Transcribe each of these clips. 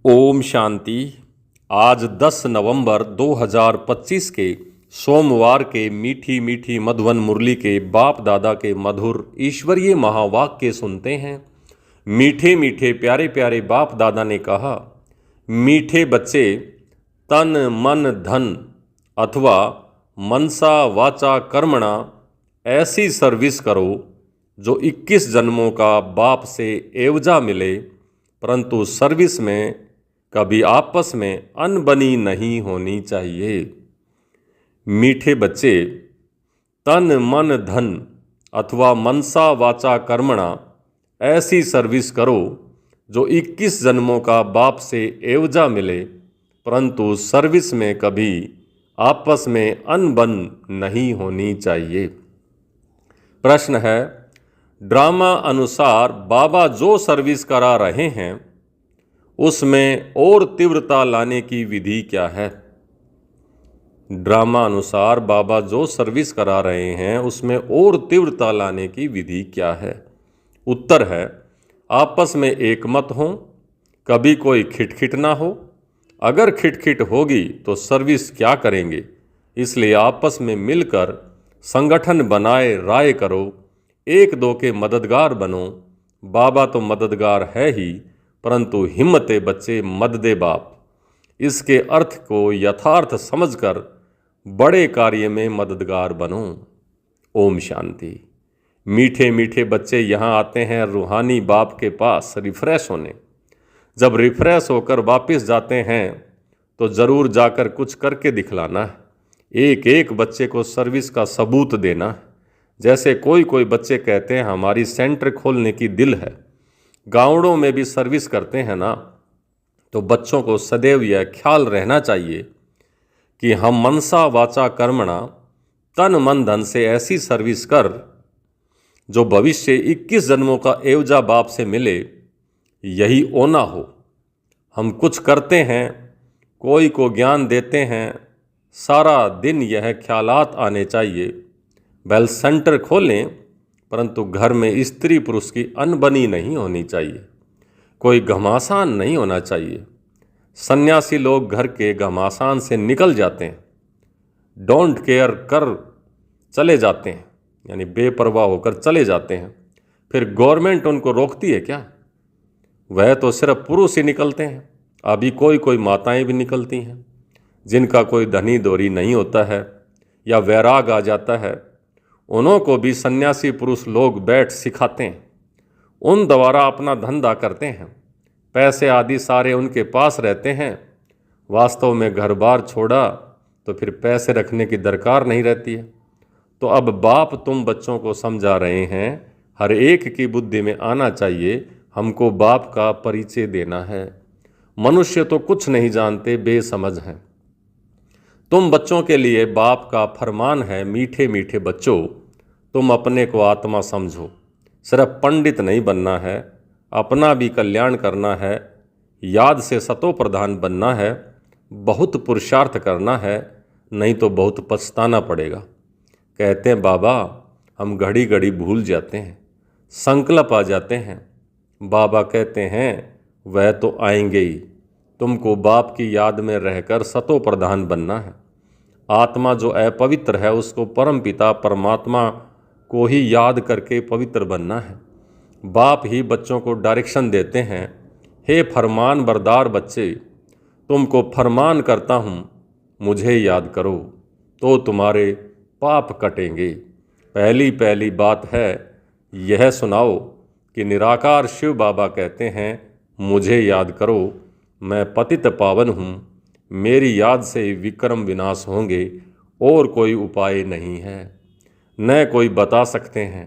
ओम शांति। आज 10 नवंबर 2025 के सोमवार के मीठी मीठी मधुवन मुरली के बाप दादा के मधुर ईश्वरीय महावाक्य सुनते हैं। मीठे मीठे प्यारे प्यारे बाप दादा ने कहा, मीठे बच्चे, तन मन धन अथवा मनसा वाचा कर्मणा ऐसी सर्विस करो जो 21 जन्मों का बाप से एवजा मिले, परंतु सर्विस में कभी आपस में अनबनी नहीं होनी चाहिए। मीठे बच्चे, तन मन धन अथवा मनसा वाचा कर्मणा ऐसी सर्विस करो जो 21 जन्मों का बाप से एवजा मिले, परंतु सर्विस में कभी आपस में अनबन नहीं होनी चाहिए। प्रश्न है, ड्रामा अनुसार बाबा जो सर्विस करा रहे हैं उसमें और तीव्रता लाने की विधि क्या है? ड्रामा अनुसार बाबा जो सर्विस करा रहे हैं उसमें और तीव्रता लाने की विधि क्या है? उत्तर है, आपस में एक मत हो, कभी कोई खिटखिट ना हो। अगर खिटखिट होगी तो सर्विस क्या करेंगे? इसलिए आपस में मिलकर संगठन बनाए राय करो, एक दो के मददगार बनो। बाबा तो मददगार है ही, परंतु हिम्मते बच्चे मद दे बाप। इसके अर्थ को यथार्थ समझकर बड़े कार्य में मददगार बनो। ओम शांति। मीठे मीठे बच्चे यहाँ आते हैं रूहानी बाप के पास रिफ्रेश होने। जब रिफ्रेश होकर वापस जाते हैं तो ज़रूर जाकर कुछ करके दिखलाना है। एक एक बच्चे को सर्विस का सबूत देना है। जैसे कोई बच्चे कहते हैं हमारी सेंटर खोलने की दिल है, गाँवों में भी सर्विस करते हैं ना, तो बच्चों को सदैव यह ख्याल रहना चाहिए कि हम मनसा वाचा कर्मणा तन मन धन से ऐसी सर्विस कर जो भविष्य 21 जन्मों का एवजा बाप से मिले, यही ओना हो। हम कुछ करते हैं, कोई को ज्ञान देते हैं, सारा दिन यह ख्यालात आने चाहिए। वेल सेंटर खोलें, परंतु घर में स्त्री पुरुष की अनबनी नहीं होनी चाहिए, कोई घमासान नहीं होना चाहिए। सन्यासी लोग घर के घमासान से निकल जाते हैं, डोंट केयर कर चले जाते हैं, यानी बेपरवाह होकर चले जाते हैं। फिर गवर्नमेंट उनको रोकती है क्या? वह तो सिर्फ पुरुष ही निकलते हैं। अभी कोई माताएं भी निकलती हैं जिनका कोई धनी दौरी नहीं होता है या वैराग आ जाता है, उन्हों को भी सन्यासी पुरुष लोग बैठ सिखाते हैं। उन द्वारा अपना धंधा करते हैं, पैसे आदि सारे उनके पास रहते हैं। वास्तव में घर बार छोड़ा तो फिर पैसे रखने की दरकार नहीं रहती है। तो अब बाप तुम बच्चों को समझा रहे हैं, हर एक की बुद्धि में आना चाहिए हमको बाप का परिचय देना है। मनुष्य तो कुछ नहीं जानते, बेसमझ हैं। तुम बच्चों के लिए बाप का फरमान है, मीठे मीठे बच्चों, तुम अपने को आत्मा समझो। सिर्फ पंडित नहीं बनना है, अपना भी कल्याण करना है, याद से सतो प्रधान बनना है, बहुत पुरुषार्थ करना है, नहीं तो बहुत पछताना पड़ेगा। कहते हैं बाबा हम घड़ी घड़ी भूल जाते हैं, संकल्प आ जाते हैं। बाबा कहते हैं वह तो आएंगे ही, तुमको बाप की याद में रहकर सतो प्रधान बनना है। आत्मा जो अपवित्र है उसको परम पिता परमात्मा को ही याद करके पवित्र बनना है। बाप ही बच्चों को डायरेक्शन देते हैं, हे फरमान बरदार बच्चे, तुमको फरमान करता हूँ, मुझे याद करो तो तुम्हारे पाप कटेंगे। पहली बात है यह सुनाओ कि निराकार शिव बाबा कहते हैं मुझे याद करो, मैं पतित पावन हूँ, मेरी याद से विक्रम विनाश होंगे, और कोई उपाय नहीं है, न कोई बता सकते हैं।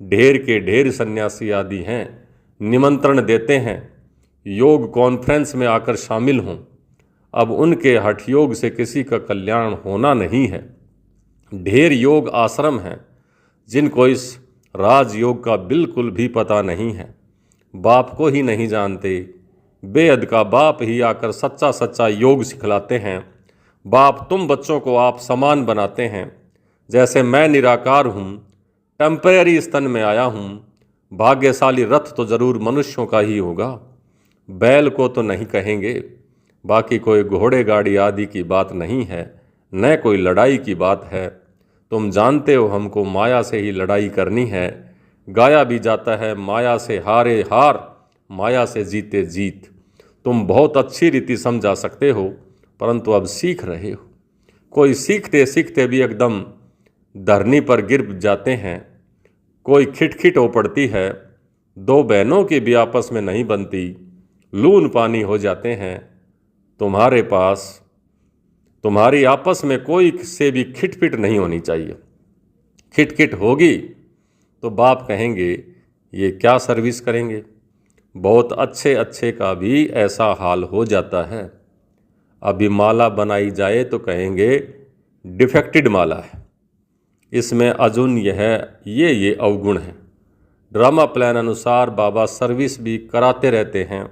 ढेर के ढेर सन्यासी आदि हैं, निमंत्रण देते हैं योग कॉन्फ्रेंस में आकर शामिल हों। अब उनके हठ योग से किसी का कल्याण होना नहीं है। ढेर योग आश्रम हैं जिनको इस राजयोग का बिल्कुल भी पता नहीं है, बाप को ही नहीं जानते। बेअद का बाप ही आकर सच्चा योग सिखलाते हैं। बाप तुम बच्चों को आप समान बनाते हैं। जैसे मैं निराकार हूँ, टेम्परेरी स्तन में आया हूँ, भाग्यशाली रथ तो जरूर मनुष्यों का ही होगा। बैल को तो नहीं कहेंगे, बाकी कोई घोड़े गाड़ी आदि की बात नहीं है, न कोई लड़ाई की बात है। तुम जानते हो हमको माया से ही लड़ाई करनी है। गाया भी जाता है माया से हारे हार, माया से जीते जीत। तुम बहुत अच्छी रीति समझा सकते हो, परंतु अब सीख रहे हो। कोई सीखते सीखते भी एकदम धरनी पर गिर जाते हैं। कोई खिटखिट हो पड़ती है, दो बहनों की भी आपस में नहीं बनती, लून पानी हो जाते हैं। तुम्हारे पास तुम्हारी आपस में कोई से भी खिटपिट नहीं होनी चाहिए। खिटखिट होगी तो बाप कहेंगे ये क्या सर्विस करेंगे। बहुत अच्छे अच्छे का भी ऐसा हाल हो जाता है। अभी माला बनाई जाए तो कहेंगे डिफेक्टेड माला है, इसमें अजुन ये अवगुण है। ड्रामा प्लान अनुसार बाबा सर्विस भी कराते रहते हैं,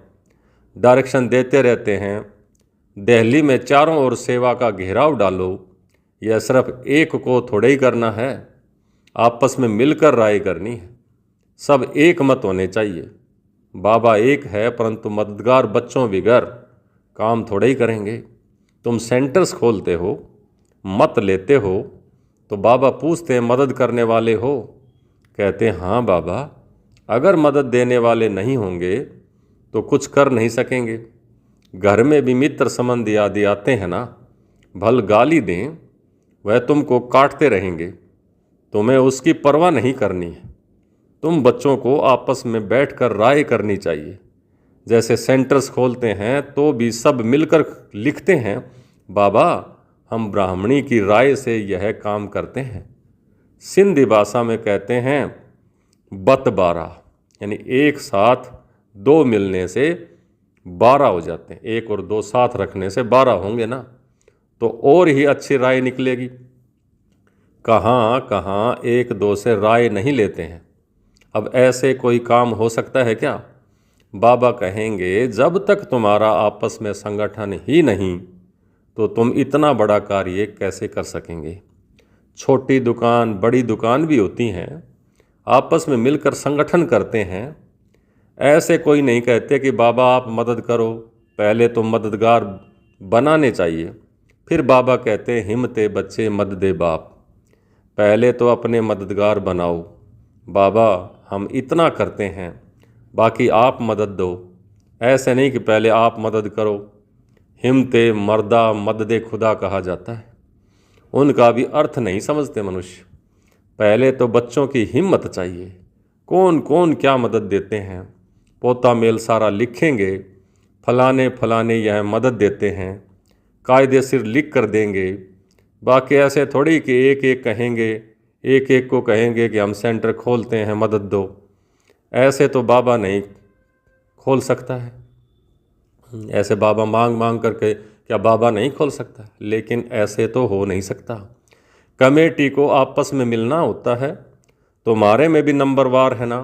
डायरेक्शन देते रहते हैं। दिल्ली में चारों ओर सेवा का घेराव डालो। यह सिर्फ एक को थोड़े ही करना है, आपस में मिलकर राय करनी है। सब एक मत होने चाहिए। बाबा एक है, परंतु मददगार बच्चों बिगर काम थोड़े ही करेंगे। तुम सेंटर्स खोलते हो, मत लेते हो, तो बाबा पूछते हैं मदद करने वाले हो? कहते हैं हाँ बाबा, अगर मदद देने वाले नहीं होंगे तो कुछ कर नहीं सकेंगे। घर में भी मित्र संबंधी आदि आते हैं ना, भल गाली दें, वह तुमको काटते रहेंगे, तुम्हें उसकी परवाह नहीं करनी है। तुम बच्चों को आपस में बैठकर राय करनी चाहिए। जैसे सेंटर्स खोलते हैं तो भी सब मिलकर लिखते हैं बाबा हम ब्राह्मणी की राय से यह काम करते हैं। सिंधी भाषा में कहते हैं बत 12, यानी एक साथ दो मिलने से 12 हो जाते हैं। एक और दो साथ रखने से 12 होंगे ना, तो और ही अच्छी राय निकलेगी। कहाँ कहाँ एक दो से राय नहीं लेते हैं। अब ऐसे कोई काम हो सकता है क्या? बाबा कहेंगे जब तक तुम्हारा आपस में संगठन ही नहीं तो तुम इतना बड़ा कार्य कैसे कर सकेंगे। छोटी दुकान बड़ी दुकान भी होती हैं, आपस में मिलकर संगठन करते हैं। ऐसे कोई नहीं कहते कि बाबा आप मदद करो, पहले तो मददगार बनाने चाहिए। फिर बाबा कहते हैं हिम्मते बच्चे मद दे बाप, पहले तो अपने मददगार बनाओ। बाबा हम इतना करते हैं, बाकी आप मदद दो। ऐसे नहीं कि पहले आप मदद करो। हिम्मते मर्दा मद दे खुदा कहा जाता है, उनका भी अर्थ नहीं समझते मनुष्य। पहले तो बच्चों की हिम्मत चाहिए। कौन कौन क्या मदद देते हैं, पोता मेल सारा लिखेंगे, फलाने फलाने यह मदद देते हैं, कायदे सिर लिख कर देंगे। बाकी ऐसे थोड़ी कि एक एक कहेंगे, एक एक को कहेंगे कि हम सेंटर खोलते हैं मदद दो। ऐसे तो बाबा नहीं खोल सकता है। ऐसे बाबा मांग मांग करके क्या बाबा नहीं खोल सकता? लेकिन ऐसे तो हो नहीं सकता। कमेटी को आपस में मिलना होता है। तुम्हारे में भी नंबरवार है ना।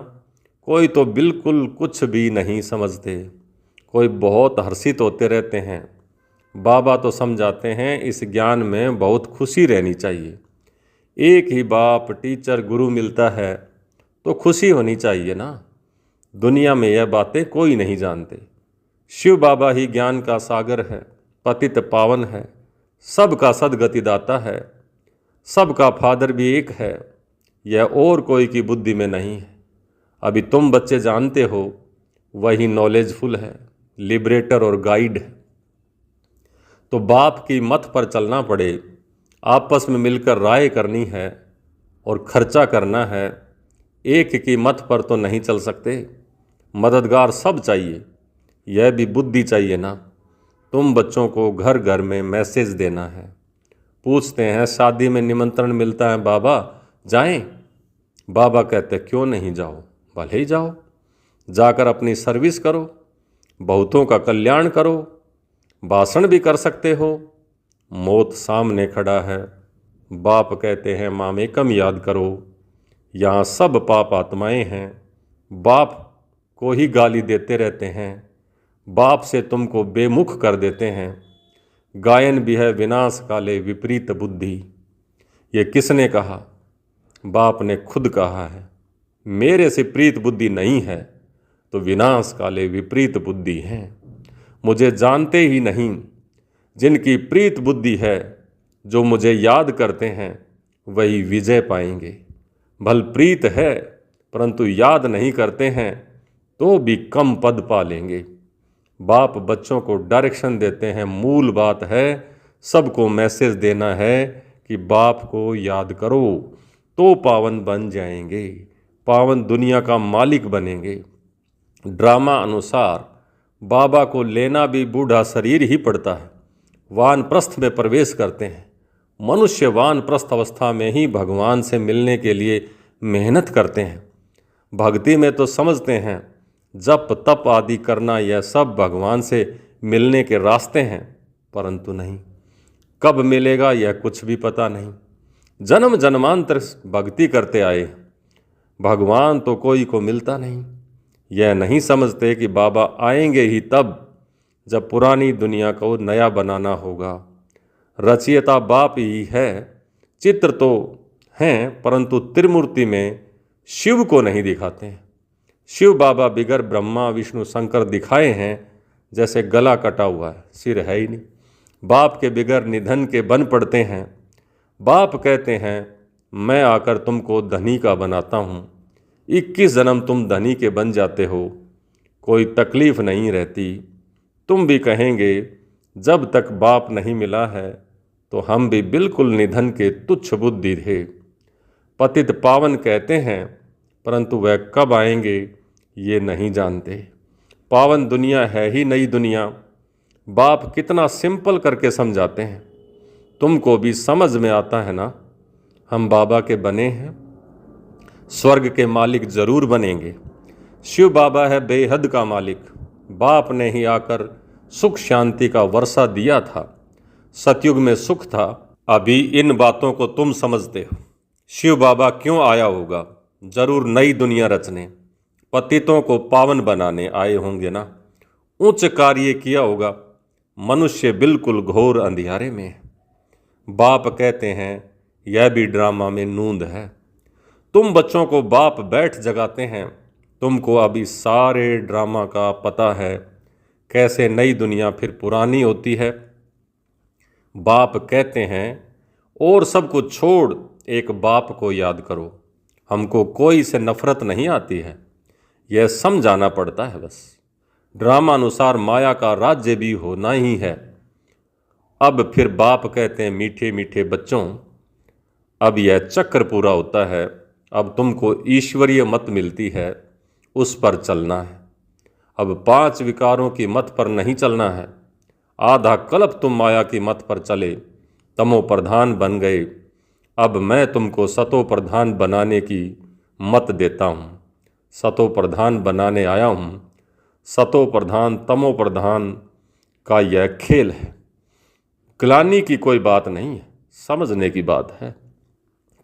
कोई तो बिल्कुल कुछ भी नहीं समझते, कोई बहुत हर्षित होते रहते हैं। बाबा तो समझाते हैं इस ज्ञान में बहुत खुशी रहनी चाहिए। एक ही बाप टीचर गुरु मिलता है तो खुशी होनी चाहिए ना। दुनिया में यह बातें कोई नहीं जानते। शिव बाबा ही ज्ञान का सागर है, पतित पावन है, सबका सदगति दाता है, सबका फादर भी एक है। यह और कोई की बुद्धि में नहीं है। अभी तुम बच्चे जानते हो, वही नॉलेजफुल है, लिबरेटर और गाइड है। तो बाप की मत पर चलना पड़े, आपस में मिलकर राय करनी है और खर्चा करना है। एक की मत पर तो नहीं चल सकते। मददगार सब चाहिए, यह भी बुद्धि चाहिए ना। तुम बच्चों को घर घर में मैसेज देना है। पूछते हैं शादी में निमंत्रण मिलता है बाबा जाएं? बाबा कहते क्यों नहीं जाओ, भले ही जाओ। जाकर अपनी सर्विस करो, बहुतों का कल्याण करो, भाषण भी कर सकते हो। मौत सामने खड़ा है, बाप कहते हैं मामेकम याद करो। यहाँ सब पाप आत्माएं हैं, बाप को ही गाली देते रहते हैं, बाप से तुमको बेमुख कर देते हैं। गायन भी है विनाश काले विपरीत बुद्धि। ये किसने कहा? बाप ने खुद कहा है। मेरे से प्रीत बुद्धि नहीं है, तो विनाश काले विपरीत बुद्धि हैं। मुझे जानते ही नहीं, जिनकी प्रीत बुद्धि है, जो मुझे याद करते हैं वही विजय पाएंगे। भल प्रीत है परंतु याद नहीं करते हैं तो भी कम पद पा लेंगे। बाप बच्चों को डायरेक्शन देते हैं, मूल बात है सबको मैसेज देना है कि बाप को याद करो तो पावन बन जाएंगे, पावन दुनिया का मालिक बनेंगे। ड्रामा अनुसार बाबा को लेना भी बूढ़ा शरीर ही पड़ता है। वानप्रस्थ में प्रवेश करते हैं। मनुष्य वानप्रस्थ अवस्था में ही भगवान से मिलने के लिए मेहनत करते हैं। भक्ति में तो समझते हैं जप तप आदि करना यह सब भगवान से मिलने के रास्ते हैं, परंतु नहीं, कब मिलेगा यह कुछ भी पता नहीं। जन्म जन्मांतर भक्ति करते आए, भगवान तो कोई को मिलता नहीं। यह नहीं समझते कि बाबा आएंगे ही तब जब पुरानी दुनिया को नया बनाना होगा। रचयिता बाप ही है, चित्र तो हैं परंतु त्रिमूर्ति में शिव को नहीं दिखाते हैं। शिव बाबा बिगर ब्रह्मा विष्णु शंकर दिखाए हैं जैसे गला कटा हुआ है, सिर है ही नहीं। बाप के बिगर निधन के बन पड़ते हैं। बाप कहते हैं मैं आकर तुमको धनी का बनाता हूँ। 21 जन्म तुम धनी के बन जाते हो, कोई तकलीफ नहीं रहती। तुम भी कहेंगे जब तक बाप नहीं मिला है तो हम भी बिल्कुल निधन के तुच्छ बुद्धि थे। पतित पावन कहते हैं परंतु वह कब आएंगे ये नहीं जानते। पावन दुनिया है ही नई दुनिया। बाप कितना सिंपल करके समझाते हैं, तुमको भी समझ में आता है ना। हम बाबा के बने हैं, स्वर्ग के मालिक जरूर बनेंगे। शिव बाबा है बेहद का मालिक। बाप ने ही आकर सुख शांति का वर्षा दिया था। सतयुग में सुख था। अभी इन बातों को तुम समझते हो। शिव बाबा क्यों आया होगा? जरूर नई दुनिया रचने, पतितों को पावन बनाने आए होंगे ना। उच्च कार्य किया होगा। मनुष्य बिल्कुल घोर अंधियारे में है। बाप कहते हैं यह भी ड्रामा में नूंद है। तुम बच्चों को बाप बैठ जगाते हैं। तुमको अभी सारे ड्रामा का पता है, कैसे नई दुनिया फिर पुरानी होती है। बाप कहते हैं और सब कुछ छोड़ एक बाप को याद करो। हमको कोई से नफरत नहीं आती है, यह समझाना पड़ता है बस। ड्रामा अनुसार माया का राज्य भी होना ही है। अब फिर बाप कहते हैं मीठे मीठे बच्चों, अब यह चक्र पूरा होता है। अब तुमको ईश्वरीय मत मिलती है, उस पर चलना है। अब 5 विकारों की मत पर नहीं चलना है। आधा कल्प तुम माया की मत पर चले, तमो प्रधान बन गए। अब मैं तुमको सतो प्रधान बनाने की मत देता हूँ। सतो प्रधान बनाने आया हूँ। सतो प्रधान तमो प्रधान का यह खेल है। ग्लानि की कोई बात नहीं है, समझने की बात है।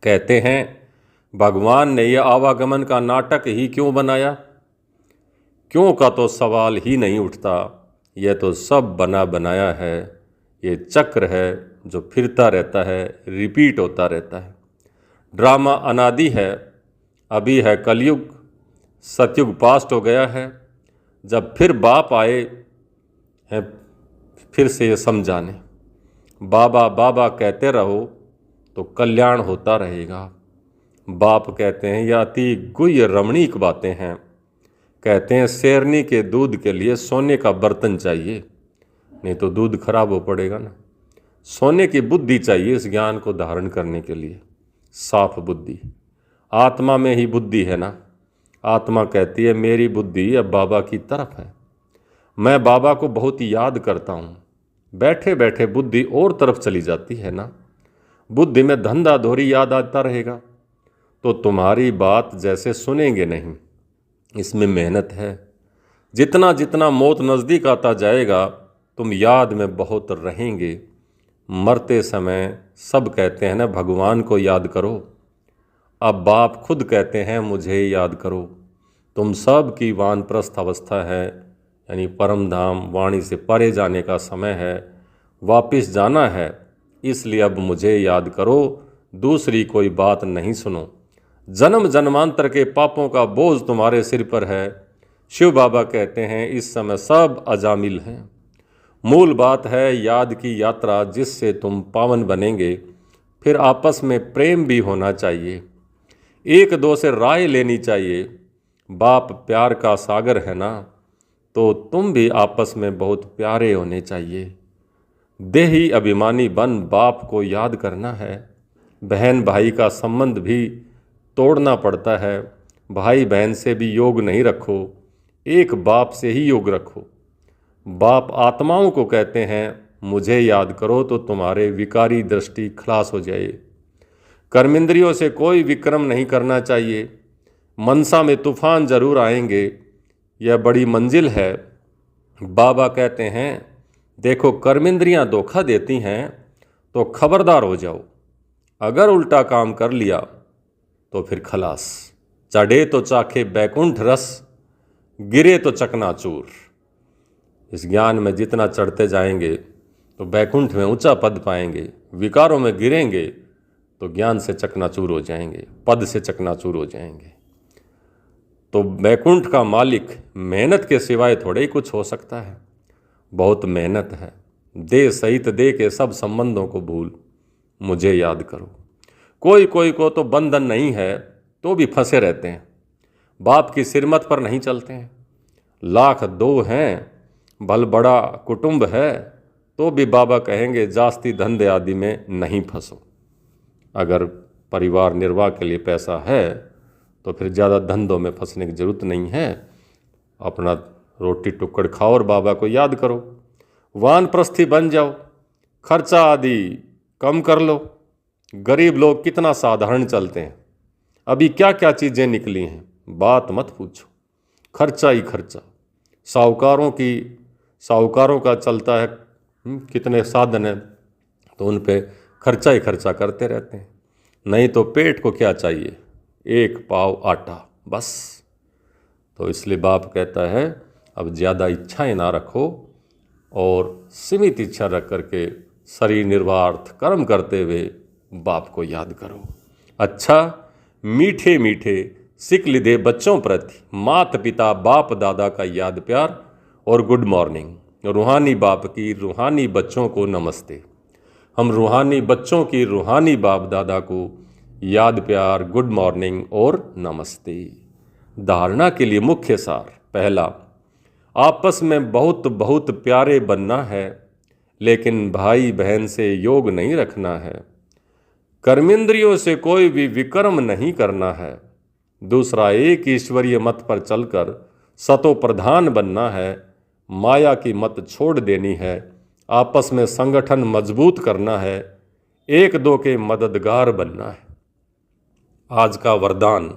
कहते हैं भगवान ने यह आवागमन का नाटक ही क्यों बनाया? क्यों का तो सवाल ही नहीं उठता। यह तो सब बना बनाया है। ये चक्र है जो फिरता रहता है, रिपीट होता रहता है। ड्रामा अनादि है। अभी है कलयुग, सतयुग पास्ट हो गया है। जब फिर बाप आए हैं फिर से ये समझाने, बाबा बाबा कहते रहो तो कल्याण होता रहेगा। बाप कहते हैं यह अति गुह्य रमणीक बातें हैं। कहते हैं शेरनी के दूध के लिए सोने का बर्तन चाहिए, नहीं तो दूध खराब हो पड़ेगा ना। सोने की बुद्धि चाहिए इस ज्ञान को धारण करने के लिए, साफ बुद्धि। आत्मा में ही बुद्धि है ना। आत्मा कहती है मेरी बुद्धि अब बाबा की तरफ है। मैं बाबा को बहुत याद करता हूँ। बैठे बैठे बुद्धि और तरफ चली जाती है ना। बुद्धि में धंधा धोरी याद आता रहेगा तो तुम्हारी बात जैसे सुनेंगे नहीं। इसमें मेहनत है। जितना जितना मौत नज़दीक आता जाएगा तुम याद में बहुत रहेंगे। मरते समय सब कहते हैं ना भगवान को याद करो। अब बाप खुद कहते हैं मुझे याद करो। तुम सब की वानप्रस्थ अवस्था है, यानी परम धाम वाणी से परे जाने का समय है, वापिस जाना है। इसलिए अब मुझे याद करो, दूसरी कोई बात नहीं सुनो। जन्म जन्मांतर के पापों का बोझ तुम्हारे सिर पर है। शिव बाबा कहते हैं इस समय सब अजामिल हैं। मूल बात है याद की यात्रा जिससे तुम पावन बनेंगे। फिर आपस में प्रेम भी होना चाहिए, एक दो से राय लेनी चाहिए। बाप प्यार का सागर है ना, तो तुम भी आपस में बहुत प्यारे होने चाहिए। देही अभिमानी बन बाप को याद करना है। बहन भाई का संबंध भी तोड़ना पड़ता है। भाई बहन से भी योग नहीं रखो, एक बाप से ही योग रखो। बाप आत्माओं को कहते हैं मुझे याद करो तो तुम्हारे विकारी दृष्टि खलास हो जाए। कर्मेंद्रियों से कोई विक्रम नहीं करना चाहिए। मनसा में तूफान जरूर आएंगे, यह बड़ी मंजिल है। बाबा कहते हैं देखो कर्मेंद्रियां धोखा देती हैं तो खबरदार हो जाओ। अगर उल्टा काम कर लिया तो फिर खलास। चढ़े तो चाखे बैकुंठ रस, गिरे तो चकनाचूर। इस ज्ञान में जितना चढ़ते जाएंगे तो बैकुंठ में ऊंचा पद पाएंगे, विकारों में गिरेंगे तो ज्ञान से चकनाचूर हो जाएंगे, पद से चकनाचूर हो जाएंगे। तो बैकुंठ का मालिक मेहनत के सिवाय थोड़े ही कुछ हो सकता है। बहुत मेहनत है। दे सहित दे के सब संबंधों को भूल मुझे याद करो। कोई कोई को तो बंधन नहीं है तो भी फंसे रहते हैं, बाप की सिरमत पर नहीं चलते हैं। लाख दो हैं भल बड़ा कुटुंब है तो भी बाबा कहेंगे जास्ती धंधे आदि में नहीं फंसो। अगर परिवार निर्वाह के लिए पैसा है तो फिर ज़्यादा धंधों में फंसने की ज़रूरत नहीं है। अपना रोटी टुक्कड़ खाओ और बाबा को याद करो। वानप्रस्थी बन जाओ, खर्चा आदि कम कर लो। गरीब लोग कितना साधारण चलते हैं, अभी क्या क्या चीज़ें निकली हैं बात मत पूछो। खर्चा ही खर्चा। साहूकारों का चलता है कितने साधन हैं तो उन पे खर्चा ही खर्चा करते रहते हैं। नहीं तो पेट को क्या चाहिए, एक पाव आटा बस। तो इसलिए बाप कहता है अब ज़्यादा इच्छाएं ना रखो और सीमित इच्छा रख करके शरीर निर्वार्थ कर्म करते हुए बाप को याद करो। अच्छा मीठे मीठे सिक लिदे बच्चों प्रति माता पिता बाप दादा का याद प्यार और गुड मॉर्निंग। रूहानी बाप की रूहानी बच्चों को नमस्ते। हम रूहानी बच्चों की रूहानी बाप दादा को याद प्यार, गुड मॉर्निंग और नमस्ते। धारणा के लिए मुख्य सार। पहला, आपस में बहुत बहुत प्यारे बनना है, लेकिन भाई बहन से योग नहीं रखना है। कर्मेंद्रियों से कोई भी विकर्म नहीं करना है। दूसरा, एक ईश्वरीय मत पर चलकर सतो प्रधान बनना है। माया की मत छोड़ देनी है। आपस में संगठन मजबूत करना है। एक दो के मददगार बनना है। आज का वरदान,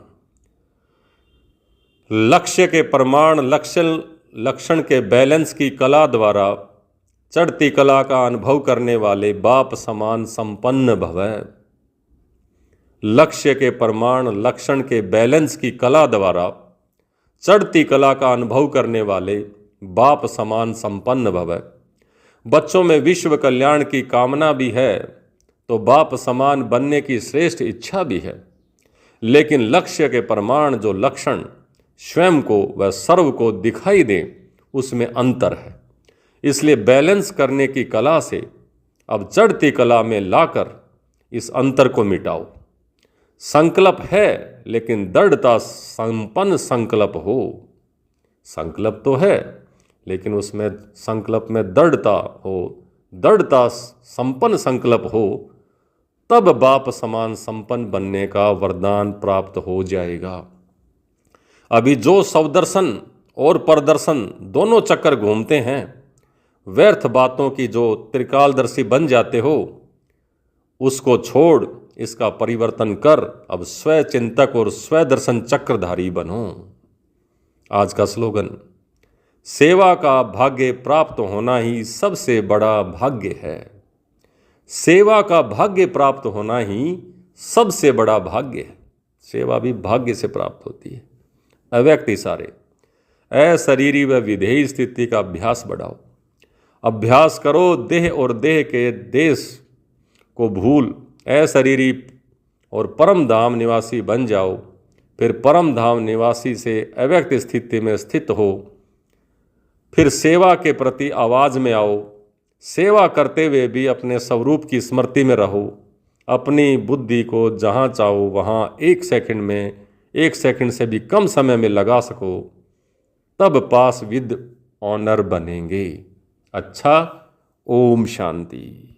लक्ष्य के प्रमाण लक्षण के बैलेंस की कला द्वारा चढ़ती कला का अनुभव करने वाले बाप समान संपन्न भवै। लक्ष्य के प्रमाण लक्षण के बैलेंस की कला द्वारा चढ़ती कला का अनुभव करने वाले बाप समान संपन्न भवै। बच्चों में विश्व कल्याण की कामना भी है तो बाप समान बनने की श्रेष्ठ इच्छा भी है, लेकिन लक्ष्य के प्रमाण जो लक्षण स्वयं को व सर्व को दिखाई दे उसमें अंतर है। इसलिए बैलेंस करने की कला से अब चढ़ती कला में लाकर इस अंतर को मिटाओ। संकल्प है लेकिन दृढ़ता संपन्न संकल्प हो। संकल्प तो है लेकिन उसमें संकल्प में दृढ़ता हो, दृढ़ता संपन्न संकल्प हो, तब बाप समान संपन्न बनने का वरदान प्राप्त हो जाएगा। अभी जो स्वदर्शन और परदर्शन दोनों चक्कर घूमते हैं, व्यर्थ बातों की जो त्रिकालदर्शी बन जाते हो, उसको छोड़ इसका परिवर्तन कर अब स्वय चिंतक और स्वय दर्शन चक्रधारी बनो। आज का स्लोगन, सेवा का भाग्य प्राप्त होना ही सबसे बड़ा भाग्य है। सेवा का भाग्य प्राप्त होना ही सबसे बड़ा भाग्य है। सेवा भी भाग्य से प्राप्त होती है। अव्यक्त इशारे, अशरीरी व विधेयी स्थिति का अभ्यास बढ़ाओ। अभ्यास करो देह और देह के देश को भूल अशरीरी और परम धाम निवासी बन जाओ। फिर परम धाम निवासी से अव्यक्त स्थिति में स्थित हो, फिर सेवा के प्रति आवाज में आओ, सेवा करते हुए भी अपने स्वरूप की स्मृति में रहो, अपनी बुद्धि को जहाँ चाहो वहाँ 1 सेकंड से भी कम समय में लगा सको, तब पास विद ऑनर बनेंगे। अच्छा, ओम शांति।